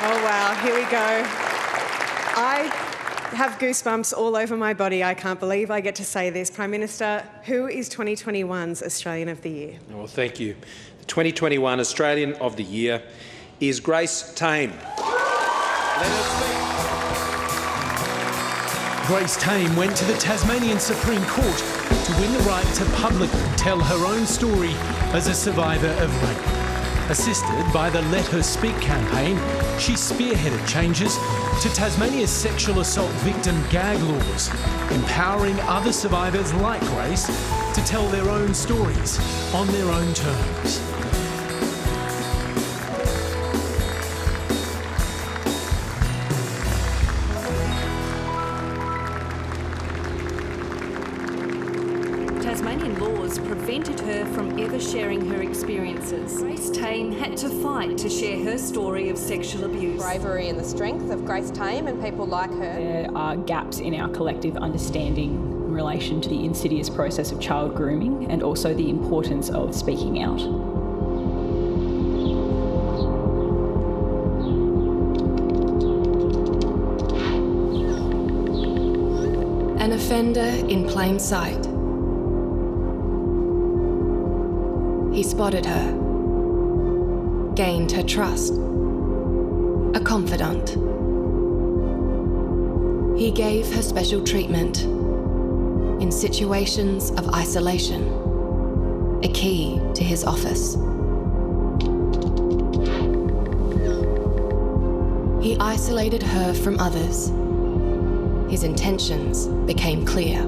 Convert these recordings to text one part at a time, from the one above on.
Oh, wow, here we go. I have goosebumps all over my body. I can't believe I get to say this. Prime Minister, who is 2021's Australian of the Year? Well, thank you. The 2021 Australian of the Year is Grace Tame. Grace Tame went to the Tasmanian Supreme Court to win the right to publicly tell her own story as a survivor of rape. Assisted by the LetHerSpeak campaign, she spearheaded changes to Tasmania's sexual assault victim gag laws, empowering other survivors like Grace to tell their own stories on their own terms. Tasmanian laws prevented her from ever sharing her experiences. Grace Tame had to fight to share her story of sexual abuse. Bravery and the strength of Grace Tame and people like her. There are gaps in our collective understanding in relation to the insidious process of child grooming and also the importance of speaking out. An offender in plain sight. He spotted her, gained her trust, a confidant. He gave her special treatment in situations of isolation, a key to his office. He isolated her from others. His intentions became clear.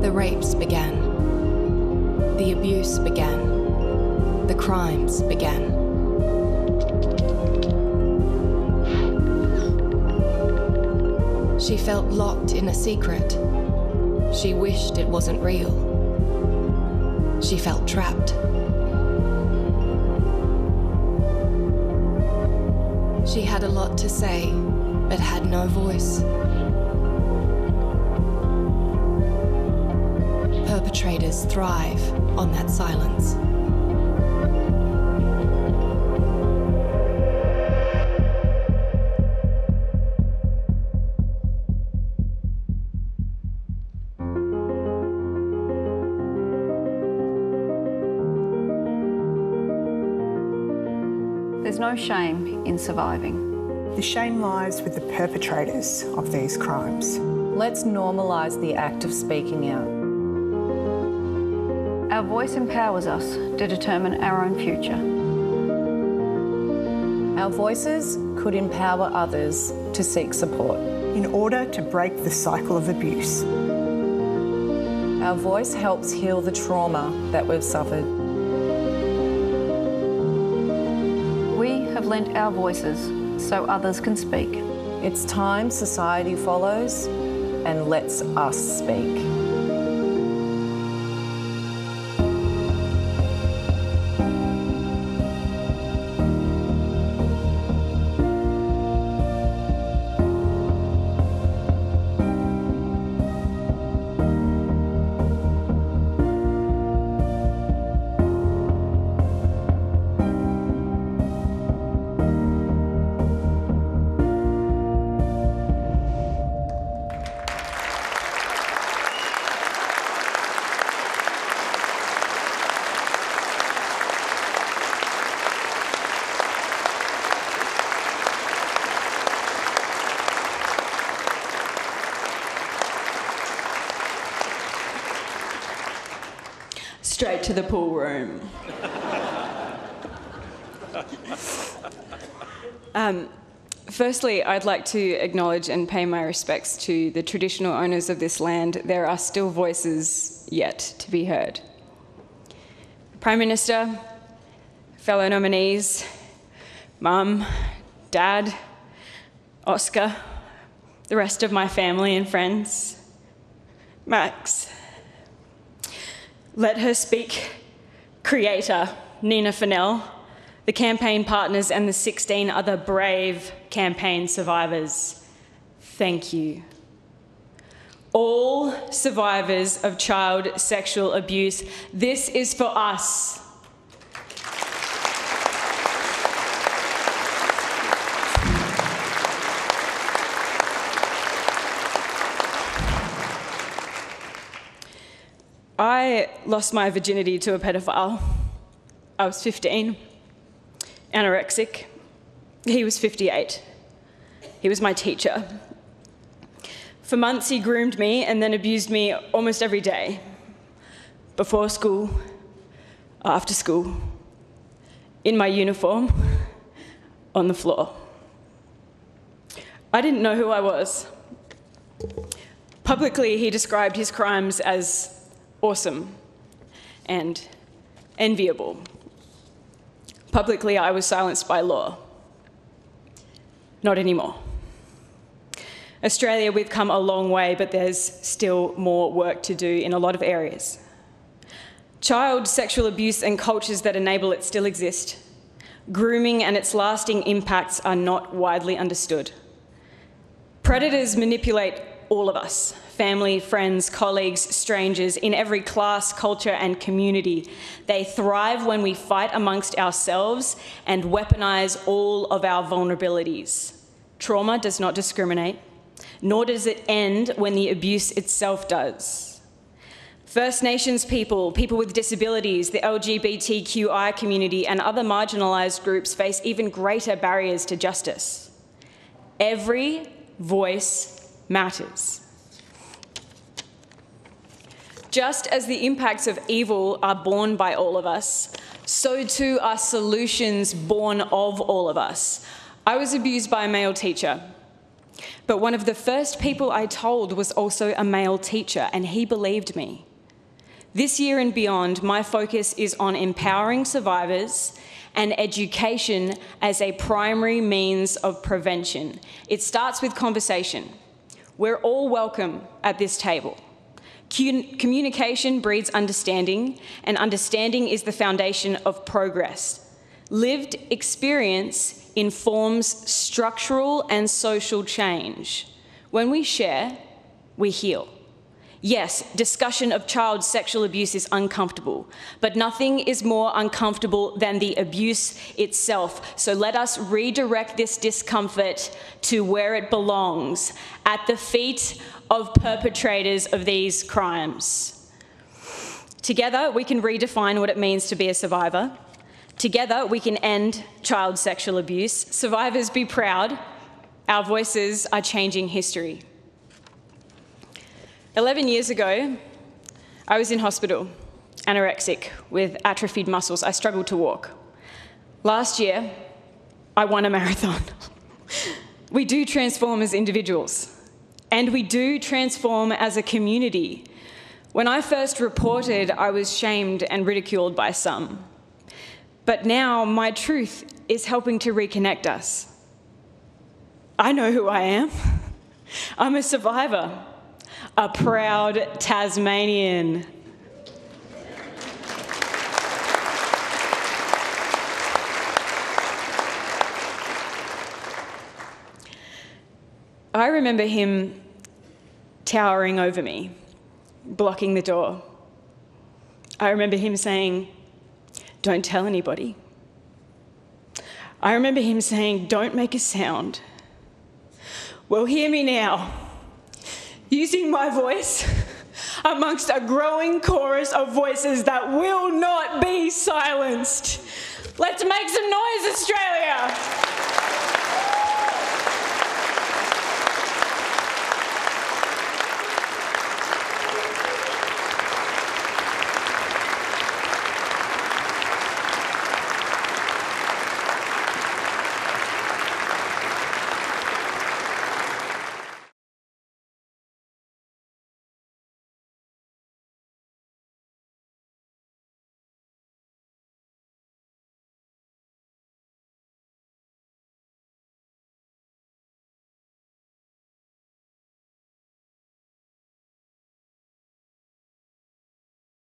The rapes began. The abuse began. The crimes began. She felt locked in a secret. She wished it wasn't real. She felt trapped. She had a lot to say, but had no voice. Perpetrators thrive on that silence. There's no shame in surviving. The shame lies with the perpetrators of these crimes. Let's normalise the act of speaking out. Our voice empowers us to determine our own future. Our voices could empower others to seek support. In order to break the cycle of abuse. Our voice helps heal the trauma that we've suffered. We have lent our voices so others can speak. It's time society follows and lets us speak. Straight to the pool room. Firstly, I'd like to acknowledge and pay my respects to the traditional owners of this land. There are still voices yet to be heard. Prime Minister, fellow nominees, Mum, Dad, Oscar, the rest of my family and friends, Max, LetHerSpeak creator, Nina Fennell, the campaign partners and the 16 other brave campaign survivors, thank you. All survivors of child sexual abuse, this is for us. I lost my virginity to a pedophile. I was 15, anorexic. He was 58. He was my teacher. For months he groomed me and then abused me almost every day. Before school, after school, in my uniform, on the floor. I didn't know who I was. Publicly, he described his crimes as awesome and enviable. Publicly, I was silenced by law. Not anymore. Australia, we've come a long way, but there's still more work to do in a lot of areas. Child sexual abuse and cultures that enable it still exist. Grooming and its lasting impacts are not widely understood. Predators manipulate all of us, family, friends, colleagues, strangers, in every class, culture, and community. They thrive when we fight amongst ourselves and weaponize all of our vulnerabilities. Trauma does not discriminate, nor does it end when the abuse itself does. First Nations people, people with disabilities, the LGBTQI community, and other marginalised groups face even greater barriers to justice. Every voice matters. Just as the impacts of evil are borne by all of us, so too are solutions born of all of us. I was abused by a male teacher, but one of the first people I told was also a male teacher, and he believed me. This year and beyond, my focus is on empowering survivors and education as a primary means of prevention. It starts with conversation. We're all welcome at this table. Communication breeds understanding, and understanding is the foundation of progress. Lived experience informs structural and social change. When we share, we heal. Yes, discussion of child sexual abuse is uncomfortable, but nothing is more uncomfortable than the abuse itself. So let us redirect this discomfort to where it belongs, at the feet of perpetrators of these crimes. Together, we can redefine what it means to be a survivor. Together, we can end child sexual abuse. Survivors, be proud. Our voices are changing history. 11 years ago, I was in hospital, anorexic, with atrophied muscles. I struggled to walk. Last year, I won a marathon. We do transform as individuals, and we do transform as a community. When I first reported, I was shamed and ridiculed by some. But now my truth is helping to reconnect us. I know who I am. I'm a survivor. A proud Tasmanian. I remember him towering over me, blocking the door. I remember him saying, "Don't tell anybody." I remember him saying, "Don't make a sound." Well, hear me now. Using my voice amongst a growing chorus of voices that will not be silenced. Let's make some noise, Australia!